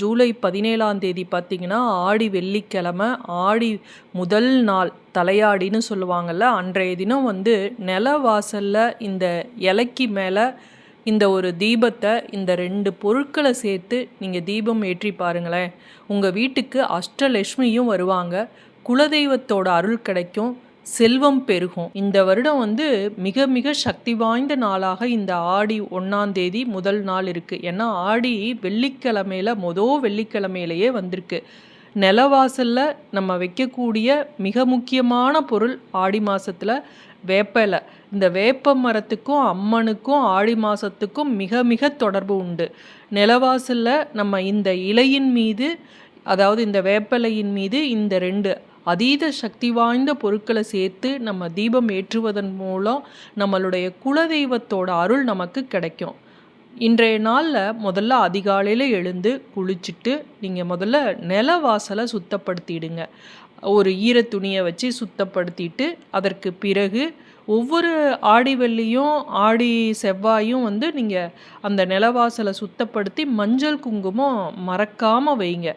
ஜூலை 17ஆம் தேதி பார்த்தீங்கன்னா, ஆடி வெள்ளிக்கிழமை, ஆடி முதல் நாள் தலையாடின்னு சொல்லுவாங்கல்ல. அன்றைய தினம் வந்து நில வாசல்ல இந்த இலைக்கு மேலே இந்த ஒரு தீபத்தை, இந்த 2 பொருட்களை சேர்த்து நீங்கள் தீபம் ஏற்றி பாருங்களேன். உங்கள் வீட்டுக்கு அஷ்டலட்சுமியும் வருவாங்க. குலதெய்வத்தோட அருள் கிடைக்கும். செல்வம் பெருகும். இந்த வருடம் வந்து மிக மிக சக்தி வாய்ந்த நாளாக இந்த ஆடி 1ஆம் தேதி முதல் நாள் இருக்குது. ஏன்னா ஆடி வெள்ளிக்கிழமையில வெள்ளிக்கிழமையிலேயே வந்திருக்கு. நிலவாசலில் நம்ம வைக்கக்கூடிய மிக முக்கியமான பொருள் ஆடி மாதத்தில் வேப்ப இலை. இந்த வேப்ப மரத்துக்கும் அம்மனுக்கும் ஆடி மாதத்துக்கும் மிக மிக தொடர்பு உண்டு. நிலவாசலில் நம்ம இந்த இலையின் மீது, அதாவது இந்த வேப்பலையின் மீது இந்த 2 அதீத சக்தி வாய்ந்த பொருட்களை சேர்த்து நம்ம தீபம் ஏற்றுவதன் மூலம் நம்மளுடைய குலதெய்வத்தோட அருள் நமக்கு கிடைக்கும். இன்றைய நாளில் முதல்ல அதிகாலையில் எழுந்து குளிச்சுட்டு நீங்கள் முதல்ல நில வாசலை சுத்தப்படுத்திடுங்க. ஒரு ஈர துணியை வச்சு சுத்தப்படுத்திட்டு அதற்கு பிறகு ஒவ்வொரு ஆடி வெள்ளியும் ஆடி செவ்வாயும் வந்து நீங்கள் அந்த நிலவாசலை சுத்தப்படுத்தி மஞ்சள் குங்குமம் மறக்காமல் வைங்க.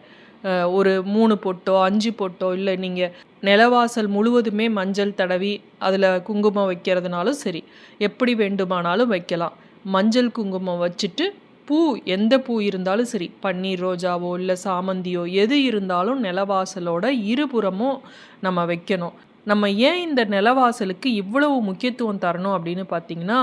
ஒரு 3 பொட்டோ 5 பொட்டோ, இல்லை நீங்கள் நிலவாசல் முழுவதுமே மஞ்சள் தடவி அதில் குங்குமம் வைக்கிறதுனாலும் சரி, எப்படி வேண்டுமானாலும் வைக்கலாம். மஞ்சள் குங்குமம் வச்சுட்டு பூ, எந்த பூ இருந்தாலும் சரி, பன்னீர் ரோஜாவோ இல்லை சாமந்தியோ எது இருந்தாலும் நிலவாசலோட இருபுறமும் நம்ம வைக்கணும். நம்ம ஏன் இந்த நிலவாசலுக்கு இவ்வளவு முக்கியத்துவம் தரணும் அப்படின்னு பார்த்தீங்கன்னா,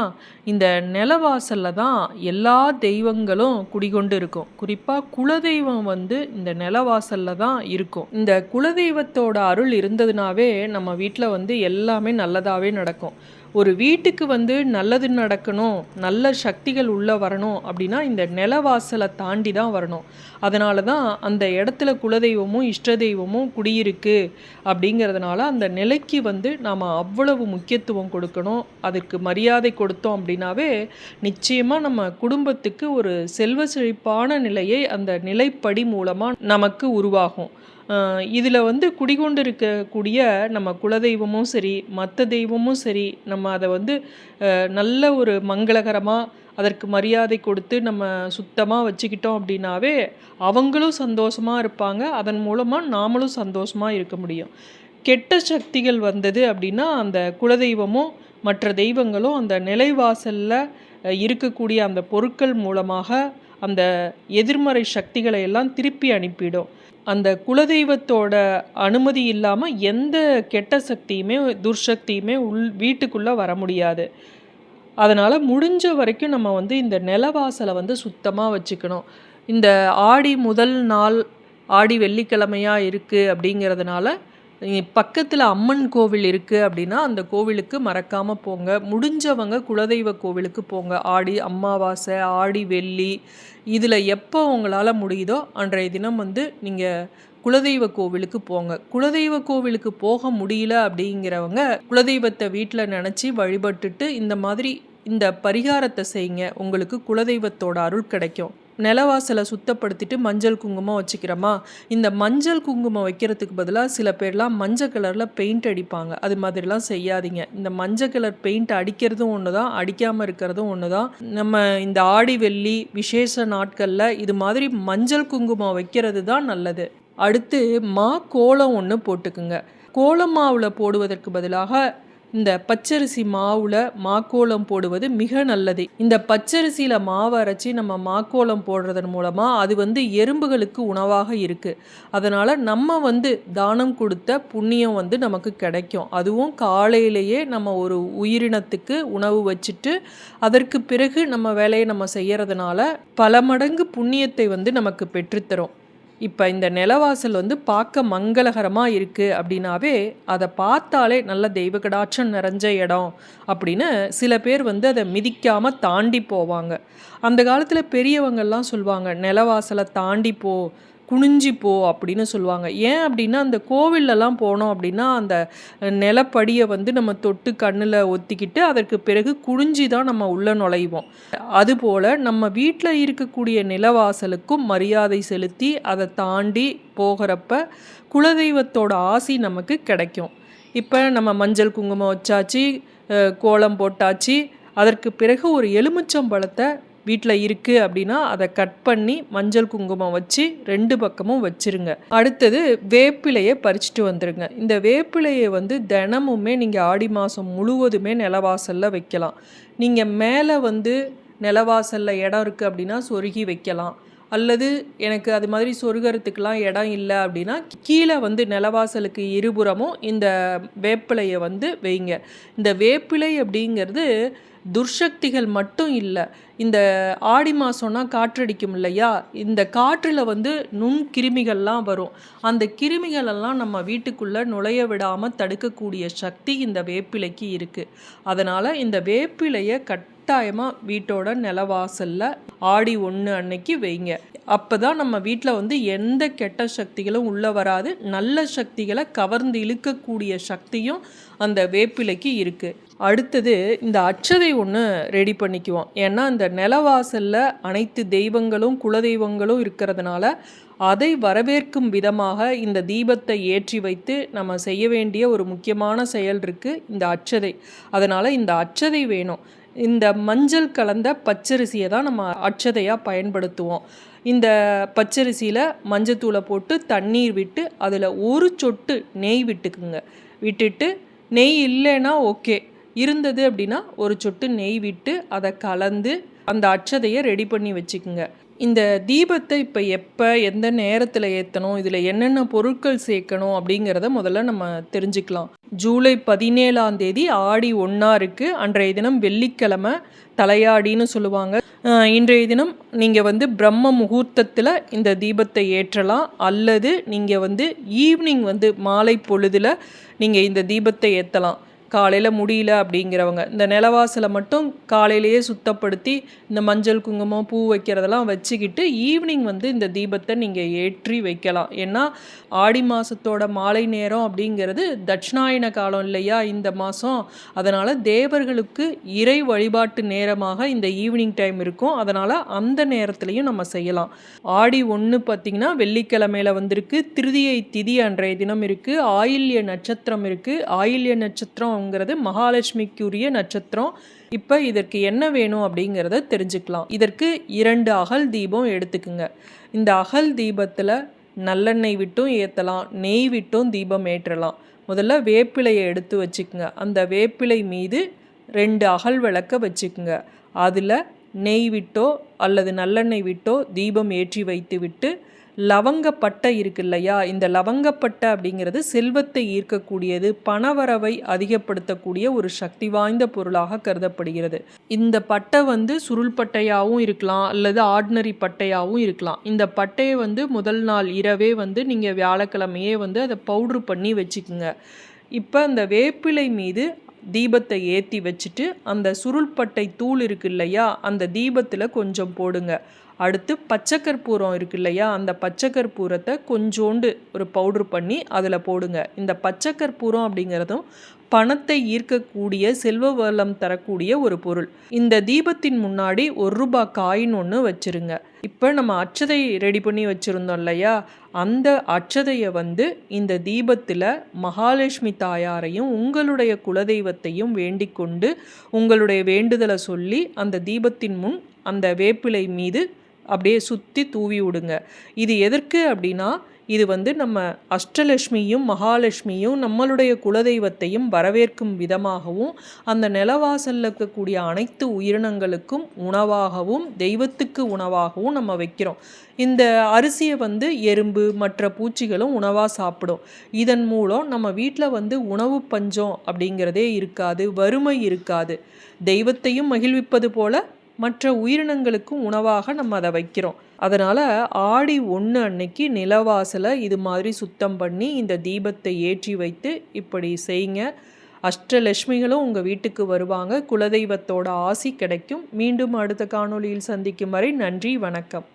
இந்த நிலவாசலில் தான் எல்லா தெய்வங்களும் குடிகொண்டு இருக்கும். குறிப்பாக குலதெய்வம் வந்து இந்த நிலவாசலில் தான் இருக்கும். இந்த குலதெய்வத்தோட அருள் இருந்ததுனாவே நம்ம வீட்டில் வந்து எல்லாமே நல்லதாகவே நடக்கும். ஒரு வீட்டுக்கு வந்து நல்லது நடக்கணும், நல்ல சக்திகள் உள்ளே வரணும் அப்படின்னா இந்த நிலவாசலை தாண்டி தான் வரணும். அதனால தான் அந்த இடத்துல குலதெய்வமும் இஷ்ட தெய்வமும் குடியிருக்கு. அப்படிங்கிறதுனால அந்த நிலைக்கு வந்து நாம் அவ்வளவு முக்கியத்துவம் கொடுக்கணும். அதுக்கு மரியாதை கொடுத்தோம் அப்படின்னாவே நிச்சயமாக நம்ம குடும்பத்துக்கு ஒரு செல்வ செழிப்பான நிலையை அந்த நிலைப்படி மூலமாக நமக்கு உருவாகும். இதில் வந்து குடிகொண்டு இருக்கக்கூடிய நம்ம குலதெய்வமும் சரி, மற்ற தெய்வமும் சரி, நம்ம அதை வந்து நல்ல ஒரு மங்களகரமாக அதற்கு மரியாதை கொடுத்து நம்ம சுத்தமாக வச்சுக்கிட்டோம் அப்படின்னாவே அவங்களும் சந்தோஷமாக இருப்பாங்க. அதன் மூலமாக நாமளும் சந்தோஷமாக இருக்க முடியும். கெட்ட சக்திகள் வந்தது அப்படின்னா அந்த குலதெய்வமும் மற்ற தெய்வங்களும் அந்த நிலைவாசலில் இருக்கக்கூடிய அந்த பொருட்கள் மூலமாக அந்த எதிர்மறை சக்திகளை எல்லாம் திருப்பி அனுப்பிடும். அந்த குலதெய்வத்தோட அனுமதி இல்லாமல் எந்த கெட்ட சக்தியுமே துர்சக்தியுமே வீட்டுக்குள்ளே வர முடியாது. அதனால் முடிஞ்ச வரைக்கும் நம்ம வந்து இந்த நிலவாசலை வந்து சுத்தமாக வச்சுக்கணும். இந்த ஆடி முதல் நாள் ஆடி வெள்ளிக்கிழமையாக இருக்குது அப்படிங்கிறதுனால பக்கத்தில் அம்மன் கோவில் இருக்குது அப்படின்னா அந்த கோவிலுக்கு மறக்காமல் போங்க. முடிஞ்சவங்க குலதெய்வ கோவிலுக்கு போங்க. ஆடி அமாவாசை, ஆடி வெள்ளி, இதில் எப்போ உங்களால் முடியுதோ அன்றைய தினம் வந்து நீங்கள் குலதெய்வ கோவிலுக்கு போங்க. குலதெய்வ கோவிலுக்கு போக முடியல அப்படிங்கிறவங்க குலதெய்வத்தை வீட்டில் நினச்சி வழிபட்டுட்டு இந்த மாதிரி இந்த பரிகாரத்தை செய்யுங்க. உங்களுக்கு குலதெய்வத்தோட அருள் கிடைக்கும். நிலவாசலை சுத்தப்படுத்திட்டு மஞ்சள் குங்குமம் வச்சுக்கிறோமா, இந்த மஞ்சள் குங்குமம் வைக்கிறதுக்கு பதிலாக சில பேர்லாம் மஞ்சள் கலரில் பெயிண்ட் அடிப்பாங்க. அது மாதிரிலாம் செய்யாதீங்க. இந்த மஞ்சள் கலர் பெயிண்ட் அடிக்கிறதும் ஒன்று தான், அடிக்காமல் இருக்கிறதும் ஒன்று தான். நம்ம இந்த ஆடி வெள்ளி விசேஷ நாட்களில் இது மாதிரி மஞ்சள் குங்குமம் வைக்கிறது தான் நல்லது. அடுத்து கோலம் ஒன்று போட்டுக்குங்க. கோலம் மாவில் போடுவதற்கு பதிலாக இந்த பச்சரிசி மாவில் மாக்கோலம் போடுவது மிக நல்லது. இந்த பச்சரிசியில் மாவை அரைச்சி நம்ம மாக்கோலம் போடுறதன் மூலமாக அது வந்து எறும்புகளுக்கு உணவாக இருக்குது. அதனால் நம்ம வந்து தானம் கொடுத்த புண்ணியம் வந்து நமக்கு கிடைக்கும். அதுவும் காலையிலேயே நம்ம ஒரு உயிரினத்துக்கு உணவு வச்சுட்டு அதற்கு பிறகு நம்ம வேலையை நம்ம செய்கிறதுனால பல மடங்கு புண்ணியத்தை வந்து நமக்கு பெற்றுத்தரும். இப்போ இந்த நிலவாசல் வந்து பார்க்க மங்களகரமாக இருக்குது அப்படின்னாவே அதை பார்த்தாலே நல்ல தெய்வ கடாட்சம் நிறைஞ்ச இடம் அப்படின்னு சில பேர் வந்து அதை மிதிக்காமல் தாண்டி போவாங்க. அந்த காலத்தில் பெரியவங்கள்லாம் சொல்லுவாங்க, நிலவாசலை தாண்டி போ, குனிஞ்சி போ அப்படின்னு சொல்லுவாங்க. ஏன் அப்படின்னா அந்த கோவிலெல்லாம் போனோம் அப்படின்னா அந்த நிலப்படியை வந்து நம்ம தொட்டு கண்ணில் ஒத்திக்கிட்டு அதற்கு பிறகு குனிஞ்சி தான் நம்ம உள்ளே நுழைவோம். அதுபோல் நம்ம வீட்டில் இருக்கக்கூடிய நிலவாசலுக்கும் மரியாதை செலுத்தி அதை தாண்டி போகிறப்ப குலதெய்வத்தோட ஆசி நமக்கு கிடைக்கும். இப்போ நம்ம மஞ்சள் குங்குமம் வச்சாச்சு, கோலம் போட்டாச்சு. அதற்கு பிறகு ஒரு எலுமிச்சம்பழத்தை வீட்டில் இருக்குது அப்படின்னா அதை கட் பண்ணி மஞ்சள் குங்குமம் வச்சு 2 பக்கமும் வச்சுருங்க. அடுத்தது வேப்பிலையை பறிச்சுட்டு வந்துடுங்க. இந்த வேப்பிலையை வந்து தினமுமே நீங்கள் ஆடி மாதம் முழுவதுமே நிலவாசலில் வைக்கலாம். நீங்கள் மேலே வந்து நிலவாசலில் இடம் இருக்குது அப்படின்னா சொருகி வைக்கலாம். அல்லது எனக்கு அது மாதிரி சொருகிறதுக்கெலாம் இடம் இல்லை அப்படின்னா கீழே வந்து நிலவாசலுக்கு இருபுறமும் இந்த வேப்பிலையை வந்து வைங்க. இந்த வேப்பிலை அப்படிங்கிறது துர்சக்திகள் மட்டும் இல்லை. இந்த ஆடி மாதம்னா காற்றடிக்கும் இல்லையா, இந்த காற்றில் வந்து நுண்கிருமிகள்லாம் வரும். அந்த கிருமிகளெல்லாம் நம்ம வீட்டுக்குள்ளே நுழைய விடாமல் தடுக்கக்கூடிய சக்தி இந்த வேப்பிலைக்கு இருக்குது. அதனால் இந்த வேப்பிலையை கட்டாயமாக வீட்டோட நிலவாசலில் ஆடி 1 அன்னைக்கு வைங்க. அப்போ தான் நம்ம வீட்டில் வந்து எந்த கெட்ட சக்திகளும் உள்ளே வராது. நல்ல சக்திகளை கவர்ந்து இழுக்கக்கூடிய சக்தியும் அந்த வேப்பிலைக்கு இருக்குது. அடுத்தது இந்த அட்சதை ஒன்று ரெடி பண்ணிக்குவோம். ஏன்னா இந்த நிலவாசலில் அனைத்து தெய்வங்களும் குலதெய்வங்களும் இருக்கிறதுனால அதை வரவேற்கும் விதமாக இந்த தீபத்தை ஏற்றி வைத்து நம்ம செய்ய வேண்டிய ஒரு முக்கியமான செயல் இருக்குது, இந்த அட்சதை. அதனால் இந்த அட்சதை வேணும். இந்த மஞ்சள் கலந்த பச்சரிசியை தான் நம்ம அட்சதையாக பயன்படுத்துவோம். இந்த பச்சரிசியில் மஞ்சத்தூளை போட்டு தண்ணீர் விட்டு அதில் ஒரு சொட்டு நெய் விட்டுக்குங்க. விட்டுட்டு நெய் இல்லைன்னா ஓகே, இருந்தது அப்படின்னா ஒரு சொட்டு நெய் விட்டு அதை கலந்து அந்த அட்சதையை ரெடி பண்ணி வச்சுக்குங்க. இந்த தீபத்தை இப்போ எப்போ எந்த நேரத்தில் ஏற்றணும், இதில் என்னென்ன பொருட்கள் சேர்க்கணும் அப்படிங்கிறத முதல்ல நம்ம தெரிஞ்சுக்கலாம். ஜூலை 17 ஆடி 1 இருக்குது. அன்றைய தினம் வெள்ளிக்கிழமை, தலையாடின்னு சொல்லுவாங்க. இன்றைய தினம் நீங்கள் வந்து பிரம்ம முகூர்த்தத்தில் இந்த தீபத்தை ஏற்றலாம். அல்லது நீங்கள் வந்து ஈவினிங் வந்து மாலை பொழுதில் நீங்கள் இந்த தீபத்தை ஏற்றலாம். காலையில் முடியல அப்படிங்கிறவங்க இந்த நிலவாசலை மட்டும் காலையிலேயே சுத்தப்படுத்தி இந்த மஞ்சள் குங்குமம் பூ வைக்கிறதெல்லாம் வச்சுக்கிட்டு ஈவினிங் வந்து இந்த தீபத்தை நீங்கள் ஏற்றி வைக்கலாம். ஏன்னா ஆடி மாதத்தோட மாலை நேரம் அப்படிங்கிறது தட்சிணாயன காலம் இல்லையா இந்த மாதம். அதனால் தேவர்களுக்கு இறை வழிபாட்டு நேரமாக இந்த ஈவினிங் டைம் இருக்கும். அதனால் அந்த நேரத்துலையும் நம்ம செய்யலாம். ஆடி 1 பார்த்திங்கன்னா வெள்ளிக்கிழமையில் வந்திருக்கு. திருதியை திதி அன்றைய தினம் இருக்குது. ஆயில்ய நட்சத்திரம் இருக்குது. ஆயில்ய நட்சத்திரம் ங்கிறது மகாலட்சுமிக்குரிய நட்சத்திரம். இப்போ இதற்கு என்ன வேணும் அப்படிங்கிறத தெரிஞ்சுக்கலாம். இதற்கு 2 அகல் தீபம் எடுத்துக்குங்க. இந்த அகல் தீபத்தில் நல்லெண்ணெய் விட்டும் ஏற்றலாம், நெய் விட்டும் தீபம் ஏற்றலாம். முதல்ல வேப்பிலையை எடுத்து வச்சுக்குங்க. அந்த வேப்பிலை மீது 2 அகல் விளக்க வச்சுக்குங்க. அதில் நெய் விட்டோ அல்லது நல்லெண்ணெய் விட்டோ தீபம் ஏற்றி வைத்து விட்டு லவங்கப்பட்டை இருக்கு இல்லையா, இந்த லவங்கப்பட்டை அப்படிங்கிறது செல்வத்தை ஈர்க்கக்கூடியது, பணவரவை அதிகப்படுத்தக்கூடிய ஒரு சக்தி வாய்ந்த பொருளாக கருதப்படுகிறது. இந்த பட்டை வந்து சுருள் பட்டையாகவும் இருக்கலாம் அல்லது ஆர்டினரி பட்டையாகவும் இருக்கலாம். இந்த பட்டையை வந்து முதல் நாள் இரவே வந்து நீங்கள் வியாழக்கிழமையே வந்து அதை பவுட்ரு பண்ணி வச்சுக்குங்க. இப்போ அந்த வேப்பிலை மீது தீபத்தை ஏற்றி வச்சுட்டு அந்த சுருள்பட்டை தூள் இருக்கு இல்லையா, அந்த தீபத்தில் கொஞ்சம் போடுங்க. அடுத்து பச்சைக்கற்பூரம் இருக்கு இல்லையா, அந்த பச்சைக்கற்பூரத்தை கொஞ்சோண்டு ஒரு பவுட்ரு பண்ணி அதில் போடுங்க. இந்த பச்சைக்கற்பூரம் அப்படிங்கிறதும் பணத்தை ஈர்க்கக்கூடிய செல்வ வளம் தரக்கூடிய ஒரு பொருள். இந்த தீபத்தின் முன்னாடி 1 ரூபாய் காயின் ஒன்று வச்சுருங்க. இப்போ நம்ம அட்சதை ரெடி பண்ணி வச்சுருந்தோம் இல்லையா, அந்த அட்சதையை வந்து இந்த தீபத்தில் மகாலட்சுமி தாயாரையும் உங்களுடைய குலதெய்வத்தையும் வேண்டிக் கொண்டு உங்களுடைய வேண்டுதலை சொல்லி அந்த தீபத்தின் முன் அந்த வேப்பிலை மீது அப்படியே சுற்றி தூவி விடுங்க. இது எதற்கு அப்படின்னா, இது வந்து நம்ம அஷ்டலட்சுமியும் மகாலட்சுமியும் நம்மளுடைய குலதெய்வத்தையும் வரவேற்கும் விதமாகவும் அந்த நிலவாசலில் இருக்கக்கூடிய அனைத்து உயிரினங்களுக்கும் உணவாகவும் தெய்வத்துக்கு உணவாகவும் நம்ம வைக்கிறோம். இந்த அரிசியை வந்து எறும்பு மற்ற பூச்சிகளும் உணவாக சாப்பிடும். இதன் மூலம் நம்ம வீட்டில் வந்து உணவு பஞ்சம் அப்படிங்கிறதே இருக்காது, வறுமை இருக்காது. தெய்வத்தையும் மகிழ்விப்பது போல மற்ற உயிரினங்களுக்கும் உணவாக நம்ம அதை வைக்கிறோம். அதனால் ஆடி 1 அன்னைக்கு நிலவாசலை இது மாதிரி சுத்தம் பண்ணி இந்த தீபத்தை ஏற்றி வைத்து இப்படி செய்யுங்க. அஷ்டலட்சுமிகளும் உங்கள் வீட்டுக்கு வருவாங்க. குலதெய்வத்தோட ஆசி கிடைக்கும். மீண்டும் அடுத்த காணொளியில் சந்திக்கும் வரை நன்றி, வணக்கம்.